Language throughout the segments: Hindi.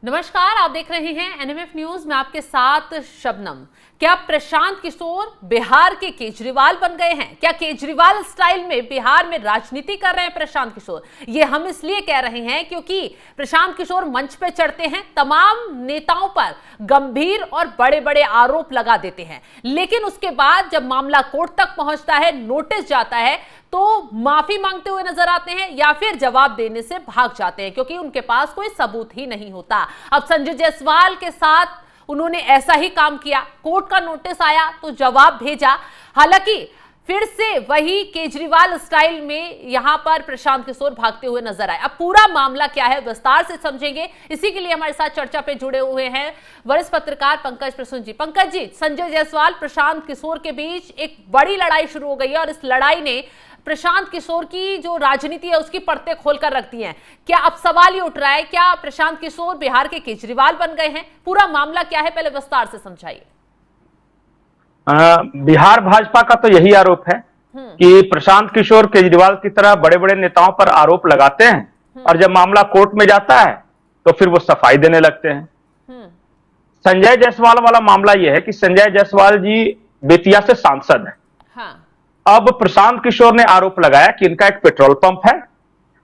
नमस्कार, आप देख रहे हैं एनएमएफ न्यूज में आपके साथ शबनम। क्या प्रशांत किशोर बिहार के केजरीवाल बन गए हैं? क्या केजरीवाल स्टाइल में बिहार में राजनीति कर रहे हैं प्रशांत किशोर? ये हम इसलिए कह रहे हैं क्योंकि प्रशांत किशोर मंच पे चढ़ते हैं, तमाम नेताओं पर गंभीर और बड़े बड़े आरोप लगा देते हैं, लेकिन उसके बाद जब मामला कोर्ट तक पहुंचता है, नोटिस जाता है, तो माफी मांगते हुए नजर आते हैं या फिर जवाब देने से भाग जाते हैं क्योंकि उनके पास कोई सबूत ही नहीं होता। अब संजय जायसवाल के साथ उन्होंने ऐसा ही काम किया, कोर्ट का नोटिस आया तो जवाब भेजा। हालांकि फिर से वही केजरीवाल स्टाइल में यहां पर प्रशांत किशोर भागते हुए नजर आए। अब पूरा मामला क्या है विस्तार से समझेंगे, इसी के लिए हमारे साथ चर्चा पे जुड़े हुए हैं वरिष्ठ पत्रकार पंकज प्रसून जी। पंकज जी, संजय जायसवाल प्रशांत किशोर के बीच एक बड़ी लड़ाई शुरू हो गई है और इस लड़ाई ने प्रशांत किशोर की जो राजनीति है उसकी परतें खोलकर रख दी हैं। क्या अब सवाल ये उठ रहा है, क्या प्रशांत किशोर बिहार के केजरीवाल बन गए हैं? पूरा मामला क्या है, पहले विस्तार से समझाइए। बिहार भाजपा का तो यही आरोप है कि प्रशांत किशोर केजरीवाल की तरह बड़े बड़े नेताओं पर आरोप लगाते हैं और जब मामला कोर्ट में जाता है तो फिर वो सफाई देने लगते हैं। संजय जायसवाल वाला मामला यह है कि संजय जायसवाल जी बेतिया से सांसद हैं। हाँ। अब प्रशांत किशोर ने आरोप लगाया कि इनका एक पेट्रोल पंप है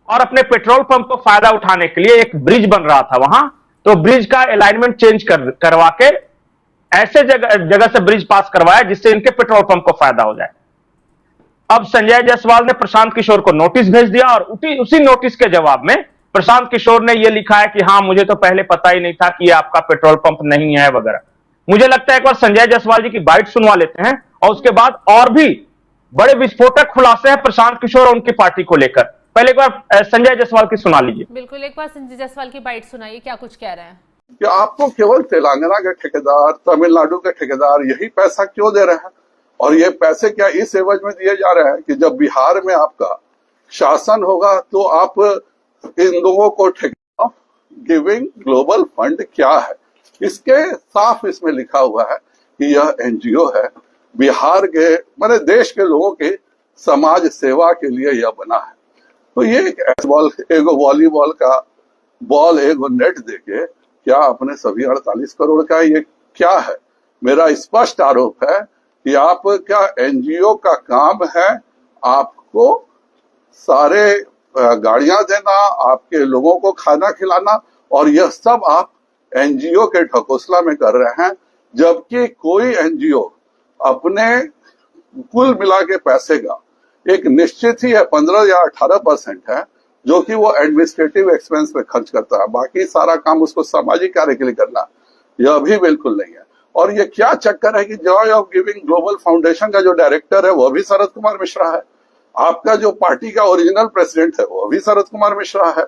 और अपने पेट्रोल पंप को फायदा उठाने के लिए एक ब्रिज बन रहा था वहां, तो ब्रिज का अलाइनमेंट चेंज करवा के ऐसे जगह से ब्रिज पास करवाया जिससे इनके पेट्रोल पंप को फायदा हो जाए। अब संजय जायसवाल ने प्रशांत किशोर को नोटिस भेज दिया और उसी नोटिस के जवाब में प्रशांत किशोर ने यह लिखा है कि हाँ, मुझे तो पहले पता ही नहीं था कि ये आपका पेट्रोल पंप नहीं है वगैरह। मुझे लगता है एक बार संजय जायसवाल जी की बाइट सुनवा लेते हैं और उसके बाद और भी बड़े विस्फोटक खुलासे हैं प्रशांत किशोर और उनकी पार्टी को लेकर। पहले एक बार संजय जायसवाल की सुना लीजिए। बिल्कुल, एक बार संजय जायसवाल की बाइट सुनाइए, क्या कुछ कह रहे हैं। कि आपको केवल तेलंगाना के ठेकेदार, तमिलनाडु के ठेकेदार यही पैसा क्यों दे रहे हैं? और ये पैसे क्या इस एवज में दिए जा रहे हैं कि जब बिहार में आपका शासन होगा तो आप इन लोगों को ठेकेदार गिविंग ग्लोबल फंड क्या है? इसके साफ इसमें लिखा हुआ है कि यह एनजीओ है, बिहार के माने देश के लोगों के समाज सेवा के लिए यह बना है। तो ये एक वॉलीबॉल का बॉल एगो नेट देके क्या अपने सभी 48 करोड़ का ये क्या है? मेरा स्पष्ट आरोप है कि आप क्या एनजीओ का काम है आपको सारे गाड़ियां देना, आपके लोगों को खाना खिलाना, और यह सब आप एनजीओ के ढकोसला में कर रहे हैं, जबकि कोई एनजीओ अपने कुल मिला के पैसे का एक निश्चित ही है 15 या 18% है जो कि वो एडमिनिस्ट्रेटिव एक्सपेंस पे खर्च करता है। बाकी सारा काम उसको सामाजिक कार्य के लिए करना, यह भी बिल्कुल नहीं है। और ये क्या चक्कर है कि Joy of giving global foundation का जो डायरेक्टर है वो भी शरद कुमार मिश्रा है, आपका जो पार्टी का ओरिजिनल प्रेसिडेंट है वो भी शरद कुमार मिश्रा है,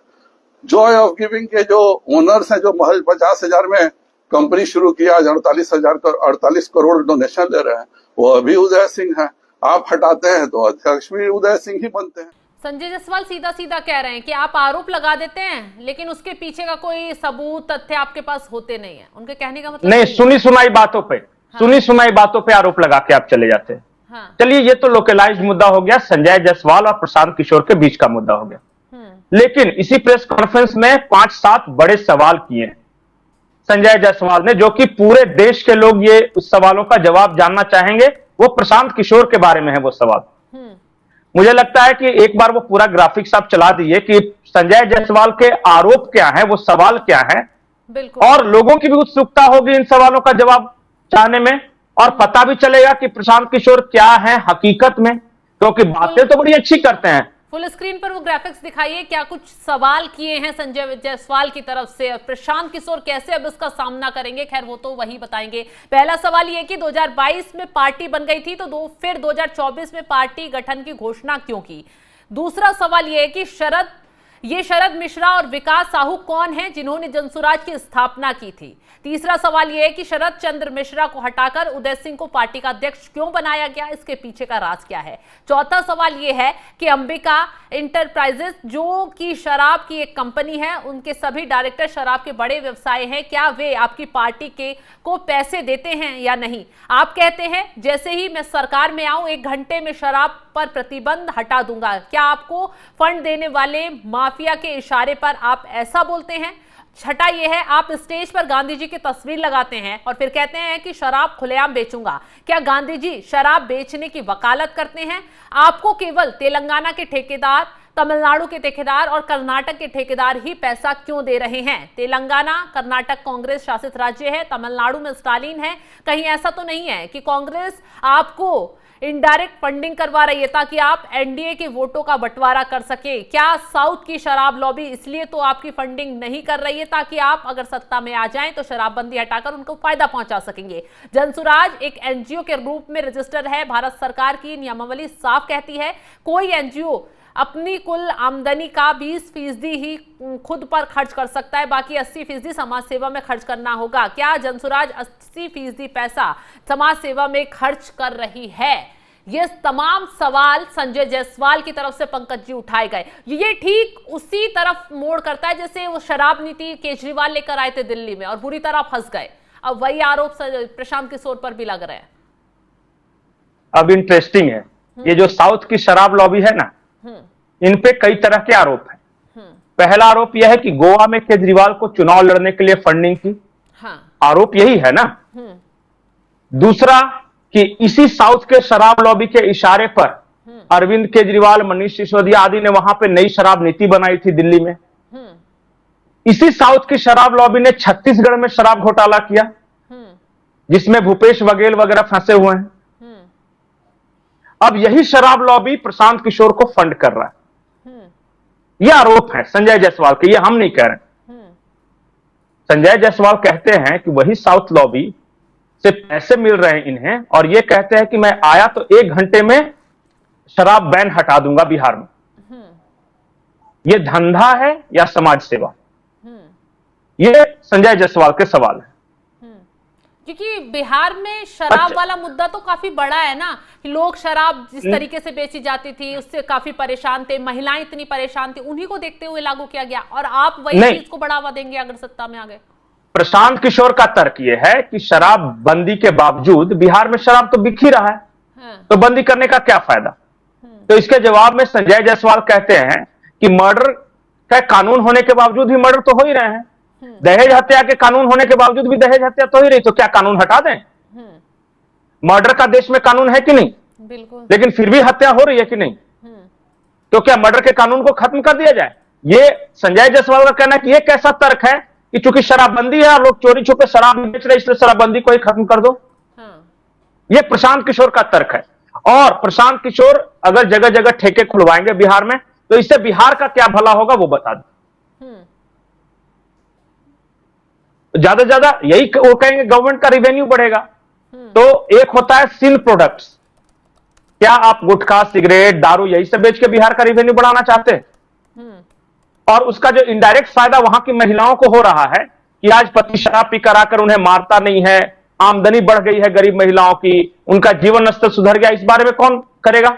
जॉय ऑफ गिविंग के जो ओनर्स हैं जो महज 50,000 में कंपनी शुरू किया, 48 करोड़ डोनेशन दे रहे हैं, वो अभी उदय सिंह है। आप हटाते हैं तो अध्यक्ष भी उदय सिंह ही बनते हैं। संजय जायसवाल सीधा सीधा कह रहे हैं कि आप आरोप लगा देते हैं लेकिन उसके पीछे का कोई सबूत तथ्य आपके पास होते नहीं है। उनके कहने का मतलब नहीं, सुनी सुनाई बातों पे सुनी सुनाई बातों पे आरोप लगा के आप चले जाते हैं। हाँ। चलिए, ये तो लोकलाइज्ड मुद्दा हो गया, संजय जायसवाल और प्रशांत किशोर के बीच का मुद्दा हो गया। लेकिन इसी प्रेस कॉन्फ्रेंस में 5-7 बड़े सवाल किए संजय जायसवाल ने, जो कि पूरे देश के लोग ये उस सवालों का जवाब जानना चाहेंगे। वो प्रशांत किशोर के बारे में है वो सवाल। मुझे लगता है कि एक बार वो पूरा ग्राफिक्स आप चला दीजिए कि संजय जायसवाल के आरोप क्या है, वो सवाल क्या है, और लोगों की भी उत्सुकता होगी इन सवालों का जवाब चाहने में, और पता भी चलेगा कि प्रशांत किशोर क्या है हकीकत में, क्योंकि बातें तो बड़ी अच्छी करते हैं। फुल स्क्रीन पर वो ग्राफिक्स दिखाइए, क्या कुछ सवाल किए हैं संजय जायसवाल की तरफ से, प्रशांत किशोर कैसे अब इसका सामना करेंगे, खैर वो तो वही बताएंगे। पहला सवाल ये कि 2022 में पार्टी बन गई थी तो फिर 2024 में पार्टी गठन की घोषणा क्यों की? दूसरा सवाल ये है कि शरद मिश्रा और विकास साहू कौन हैं जिन्होंने जनसुराज की स्थापना की थी? तीसरा सवाल यह है कि शरद चंद्र मिश्रा को हटाकर उदय सिंह को पार्टी का अध्यक्ष क्यों बनाया गया, इसके पीछे का राज क्या है? चौथा सवाल यह है कि अंबिका इंटरप्राइजेस जो कि शराब की एक कंपनी है, उनके सभी डायरेक्टर शराब के बड़े व्यवसाय हैं, क्या वे आपकी पार्टी को पैसे देते हैं या नहीं? आप कहते हैं जैसे ही मैं सरकार में आऊं 1 घंटे में शराब पर प्रतिबंध हटा दूंगा। क्या आपको फंड देने वाले माफिया के इशारे पर आप ऐसा बोलते हैं? छठा ये है, आप स्टेज पर गांधी जी की तस्वीर लगाते हैं और फिर कहते हैं कि शराब खुलेआम बेचूंगा। क्या गांधी जी शराब बेचने की वकालत करते हैं? आपको केवल तेलंगाना के ठेकेदार, तमिलनाडु के ठेकेदार और कर्नाटक के ठेकेदार ही पैसा क्यों दे रहे हैं? तेलंगाना, कर्नाटक कांग्रेस शासित राज्य है, तमिलनाडु में स्टालिन है। कहीं ऐसा तो नहीं है कि कांग्रेस आपको इनडायरेक्ट फंडिंग करवा रही है ताकि आप एनडीए के वोटों का बंटवारा कर सके? क्या साउथ की शराब लॉबी इसलिए तो आपकी फंडिंग नहीं कर रही है ताकि आप अगर सत्ता में आ जाएं तो शराबबंदी हटाकर उनको फायदा पहुंचा सकेंगे? जनसुराज एक एनजीओ के रूप में रजिस्टर है। भारत सरकार की नियमावली साफ कहती है कोई एनजीओ अपनी कुल आमदनी का 20% ही खुद पर खर्च कर सकता है, बाकी 80% समाज सेवा में खर्च करना होगा। क्या जनसुराज 80% पैसा समाज सेवा में खर्च कर रही है? ये तमाम सवाल संजय जायसवाल की तरफ से पंकज जी उठाए गए। ये ठीक उसी तरफ मोड़ करता है जैसे वो शराब नीति केजरीवाल लेकर आए थे दिल्ली में और बुरी तरह फंस गए। अब वही आरोप प्रशांत किशोर पर भी लग रहे हैं। अब इंटरेस्टिंग है, ये जो साउथ की शराब लॉबी है ना, इन पे कई तरह के आरोप हैं। पहला आरोप यह है कि गोवा में केजरीवाल को चुनाव लड़ने के लिए फंडिंग की। हाँ। आरोप यही है ना। दूसरा कि इसी साउथ के शराब लॉबी के इशारे पर अरविंद केजरीवाल, मनीष सिसोदिया आदि ने वहां पे नई शराब नीति बनाई थी दिल्ली में। इसी साउथ की शराब लॉबी ने छत्तीसगढ़ में शराब घोटाला किया जिसमें भूपेश बघेल वगैरह फंसे हुए हैं। अब यही शराब लॉबी प्रशांत किशोर को फंड कर रहा है। यह आरोप है संजय जायसवाल के, ये हम नहीं कह रहे। संजय जायसवाल कहते हैं कि वही साउथ लॉबी से पैसे मिल रहे हैं इन्हें और ये कहते हैं कि मैं आया तो 1 घंटे में शराब बैन हटा दूंगा बिहार में। ये धंधा है या समाज सेवा? ये संजय जायसवाल के सवाल है। क्योंकि बिहार में शराब वाला मुद्दा तो काफी बड़ा है ना, कि लोग शराब जिस तरीके से बेची जाती थी उससे काफी परेशान थे, महिलाएं इतनी परेशान थी, उन्हीं को देखते हुए लागू किया गया और आप वही चीज को बढ़ावा देंगे अगर सत्ता में आ गए? प्रशांत किशोर का तर्क यह है कि शराब बंदी के बावजूद बिहार में शराब तो बिक ही रहा है। हाँ। तो बंदी करने का क्या फायदा? तो इसके जवाब में संजय जायसवाल कहते हैं कि मर्डर का कानून होने के बावजूद भी मर्डर तो हो ही रहे हैं, दहेज हत्या के कानून होने के बावजूद भी दहेज हत्या तो ही रही, तो क्या कानून हटा दें? मर्डर का देश में कानून है कि नहीं? बिल्कुल। लेकिन फिर भी हत्या हो रही है कि नहीं? तो क्या मर्डर के कानून को खत्म कर दिया जाए? ये संजय जायसवाल का कहना है कि यह कैसा तर्क है कि चूंकि शराबबंदी है और लोग चोरी छुपे शराब बेच रहे इसलिए शराबबंदी को ही खत्म कर दो। यह प्रशांत किशोर का तर्क है। और प्रशांत किशोर अगर जगह जगह ठेके खुलवाएंगे बिहार में तो इससे बिहार का क्या भला होगा वो बता दो। ज्यादा ज्यादा यही वो कहेंगे गवर्नमेंट का रिवेन्यू बढ़ेगा। तो एक होता है सिन प्रोडक्ट्स, क्या आप गुटखा, सिगरेट, दारू यही सब बेच के बिहार का रिवेन्यू बढ़ाना चाहते हैं? और उसका जो इनडायरेक्ट फायदा वहां की महिलाओं को हो रहा है कि आज पति शराब पीकर आकर उन्हें मारता नहीं है, आमदनी बढ़ गई है गरीब महिलाओं की, उनका जीवन स्तर सुधर गया, इस बारे में कौन करेगा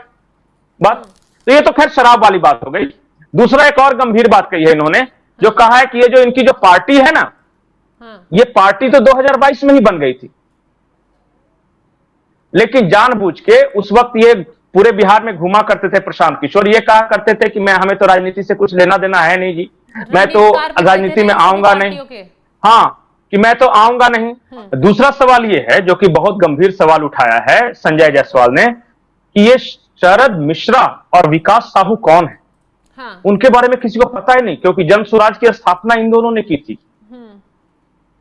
बात? तो ये तो खैर शराब वाली बात हो गई। दूसरा एक और गंभीर बात कही है इन्होंने, जो कहा है कि ये जो इनकी जो पार्टी है ना, ये पार्टी तो 2022 में ही बन गई थी, लेकिन जानबूझ के उस वक्त ये पूरे बिहार में घुमा करते थे प्रशांत किशोर। ये कहा करते थे कि हमें तो राजनीति से कुछ लेना देना है नहीं जी, मैं तो राजनीति में आऊंगा नहीं। हाँ, कि मैं तो आऊंगा नहीं। दूसरा सवाल ये है जो कि बहुत गंभीर सवाल उठाया है संजय जायसवाल ने, कि ये शरद मिश्रा और विकास साहू कौन है? हाँ। उनके बारे में किसी को पता ही नहीं, क्योंकि जनसुराज की स्थापना इन दोनों ने की थी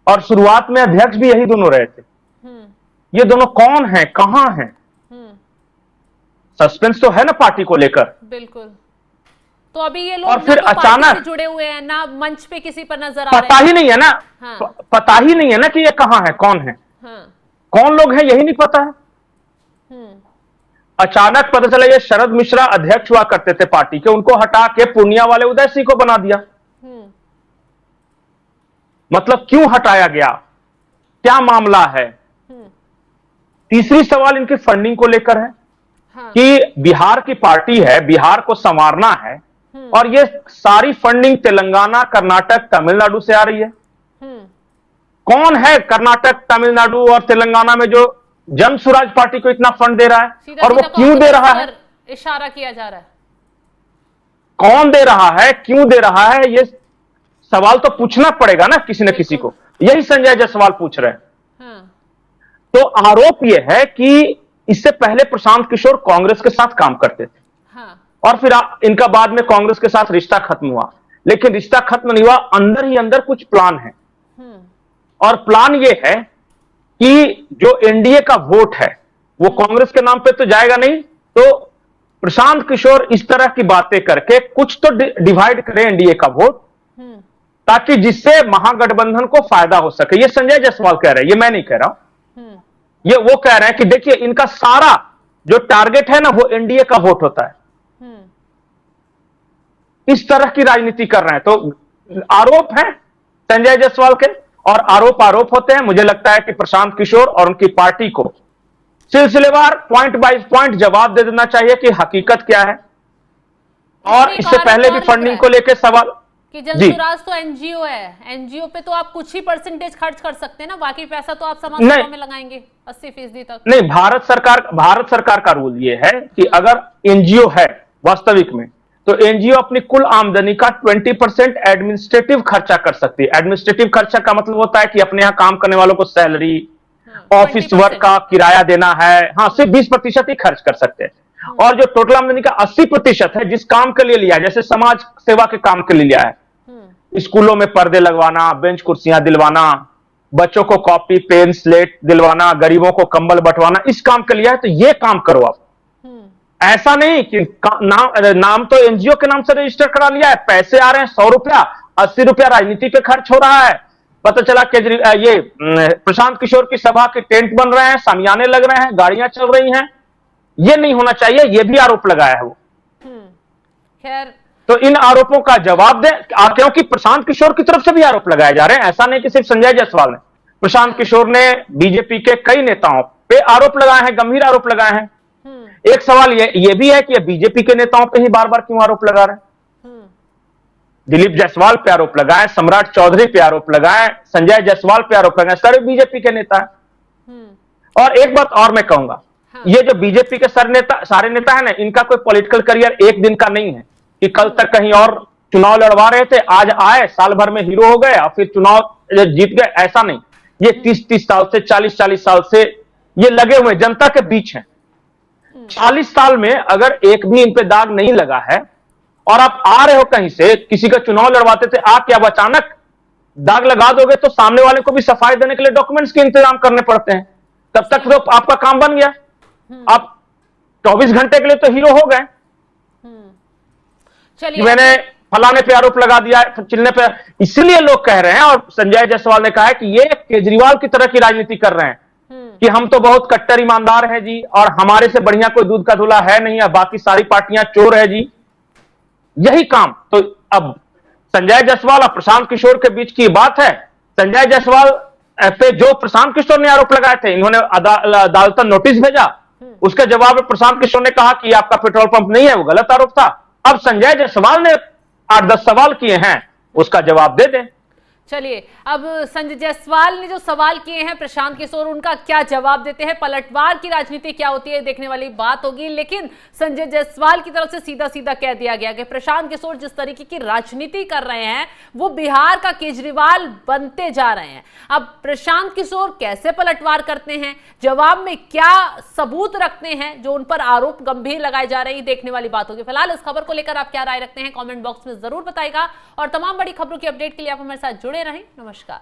और शुरुआत में अध्यक्ष भी यही दोनों रहे थे। ये दोनों कौन हैं, कहां हैं? सस्पेंस तो है ना पार्टी को लेकर। बिल्कुल। तो अभी ये लोग और फिर तो अचानक जुड़े हुए हैं ना, मंच पे किसी पर नजर आ रहे हैं, पता ही नहीं है ना। हाँ। पता ही नहीं है ना कि ये कहां है, कौन है। हाँ। कौन लोग हैं यही नहीं पता है। अचानक पता चला ये शरद मिश्रा अध्यक्ष हुआ करते थे पार्टी के, उनको हटा के पूर्णिया वाले उदय सिंह को बना दिया। मतलब क्यों हटाया गया, क्या मामला है? तीसरी सवाल इनकी फंडिंग को लेकर है। हाँ। कि बिहार की पार्टी है, बिहार को संवारना है और ये सारी फंडिंग तेलंगाना, कर्नाटक, तमिलनाडु से आ रही है। कौन है कर्नाटक, तमिलनाडु और तेलंगाना में जो जनसुराज पार्टी को इतना फंड दे रहा है? और वो क्यों दे रहा है? इशारा किया जा रहा है। कौन दे रहा है, क्यों दे रहा है, ये सवाल तो पूछना पड़ेगा ना किसी न किसी को। यही संजय जायसवाल पूछ रहे हैं। हाँ। तो आरोप यह है कि इससे पहले प्रशांत किशोर कांग्रेस के साथ काम करते थे। हाँ। और फिर इनका बाद में कांग्रेस के साथ रिश्ता खत्म हुआ, लेकिन रिश्ता खत्म नहीं हुआ, अंदर ही अंदर कुछ प्लान है। और प्लान ये है कि जो एनडीए का वोट है वो कांग्रेस के नाम पे तो जाएगा नहीं, तो प्रशांत किशोर इस तरह की बातें करके कुछ तो डिवाइड करें एनडीए का वोट, ताकि जिससे महागठबंधन को फायदा हो सके। ये संजय जायसवाल कह रहे हैं, ये मैं नहीं कह रहा हूं। ये वो कह रहे हैं कि देखिए इनका सारा जो टारगेट है ना वो एनडीए का वोट होता है। इस तरह की राजनीति कर रहे हैं। तो आरोप है संजय जायसवाल के, और आरोप होते हैं। मुझे लगता है कि प्रशांत किशोर और उनकी पार्टी को सिलसिलेवार पॉइंट बाय पॉइंट जवाब दे देना चाहिए कि हकीकत क्या है। और इससे पहले भी फंडिंग को लेकर सवाल कि जलसुराज तो एनजीओ है, एनजीओ पे तो आप कुछ ही परसेंटेज खर्च कर सकते हैं ना, बाकी पैसा तो आप समाज सेवा में लगाएंगे 80% तक। नहीं, भारत सरकार का रूल ये है कि अगर एनजीओ है वास्तविक में, तो एनजीओ अपनी कुल आमदनी का 20% एडमिनिस्ट्रेटिव खर्चा कर सकती है। एडमिनिस्ट्रेटिव खर्चा का मतलब होता है कि अपने यहां काम करने वालों को सैलरी, ऑफिस वर्क का किराया देना है। हाँ, सिर्फ 20% ही खर्च कर सकते हैं। और जो टोटल आमदनी का 80% है, जिस काम के लिए लिया है, जैसे समाज सेवा के काम के लिए लिया है, स्कूलों में पर्दे लगवाना, बेंच कुर्सियां दिलवाना, बच्चों को कॉपी पेन स्लेट दिलवाना, गरीबों को कंबल बंटवाना, इस काम के लिए है, तो ये काम करो आप। ऐसा नहीं कि नाम तो एनजीओ के नाम से रजिस्टर करा लिया है, पैसे आ रहे हैं 100 रुपया, 80 रुपया राजनीति पे खर्च हो रहा है। पता चला ये प्रशांत किशोर की सभा के टेंट बन रहे हैं, सामियाने लग रहे हैं, गाड़ियां चल रही हैं। ये नहीं होना चाहिए, ये भी आरोप लगाया है वो। खैर, तो इन आरोपों का जवाब दें, क्योंकि प्रशांत किशोर की तरफ से भी आरोप लगाए जा रहे हैं। ऐसा नहीं कि सिर्फ संजय जायसवाल ने, प्रशांत किशोर ने बीजेपी के कई नेताओं पे आरोप लगाए हैं, गंभीर आरोप लगाए हैं। एक सवाल ये भी है कि बीजेपी के नेताओं पे ही बार बार क्यों आरोप लगा रहे हैं। दिलीप जायसवाल पे आरोप लगाए, सम्राट चौधरी पे आरोप लगाए, संजय जायसवाल पे आरोप लगाए, सारे बीजेपी के नेता हैं। और एक बात और मैं कहूंगा, ये जो बीजेपी के सारे नेता है ना, इनका कोई पॉलिटिकल करियर एक दिन का नहीं है कि कल तक कहीं और चुनाव लड़वा रहे थे, आज आए, साल भर में हीरो हो गए और फिर चुनाव जीत गए। ऐसा नहीं, ये 30-30 साल से, 40-40 साल से ये लगे हुए जनता के बीच हैं। 40 साल में अगर एक भी इन पे दाग नहीं लगा है, और आप आ रहे हो कहीं से, किसी का चुनाव लड़वाते थे, आके अब अचानक दाग लगा दोगे, तो सामने वाले को भी सफाई देने के लिए डॉक्यूमेंट्स के इंतजाम करने पड़ते हैं। तब तक तो आपका काम बन गया, आप 24 घंटे के लिए तो हीरो हो गए। चलिए, मैंने फलाने पे आरोप लगा दिया, चिल्ने पे। इसलिए लोग कह रहे हैं, और संजय जायसवाल ने कहा है कि ये केजरीवाल की तरह की राजनीति कर रहे हैं कि हम तो बहुत कट्टर ईमानदार हैं जी, और हमारे से बढ़िया कोई दूध का धुला है नहीं, बाकी सारी पार्टियां चोर है जी। यही काम तो अब संजय जायसवाल और प्रशांत किशोर के बीच की बात है। संजय जायसवाल पे जो प्रशांत किशोर ने आरोप लगाए थे, इन्होंने अदालत नोटिस भेजा, उसके जवाब में प्रशांत किशोर ने कहा कि आपका पेट्रोल पंप नहीं है, वो गलत आरोप था। अब संजय जायसवाल ने 8-10 सवाल किए हैं, उसका जवाब दे दें। चलिए, अब संजय जायसवाल ने जो सवाल किए हैं प्रशांत किशोर, उनका क्या जवाब देते हैं, पलटवार की राजनीति क्या होती है, देखने वाली बात होगी। लेकिन संजय जायसवाल की तरफ से सीधा सीधा कह दिया गया कि प्रशांत किशोर जिस तरीके की राजनीति कर रहे हैं, वो बिहार का केजरीवाल बनते जा रहे हैं। अब प्रशांत किशोर कैसे पलटवार करते हैं, जवाब में क्या सबूत रखते हैं, जो उन पर आरोप गंभीर लगाए जा रहे हैं, देखने वाली बात होगी। फिलहाल इस खबर को लेकर आप क्या राय रखते हैं, कॉमेंट बॉक्स में जरूर बताइएगा। और तमाम बड़ी खबरों की अपडेट के लिए आप हमारे साथ जुड़े रहें। नमस्कार।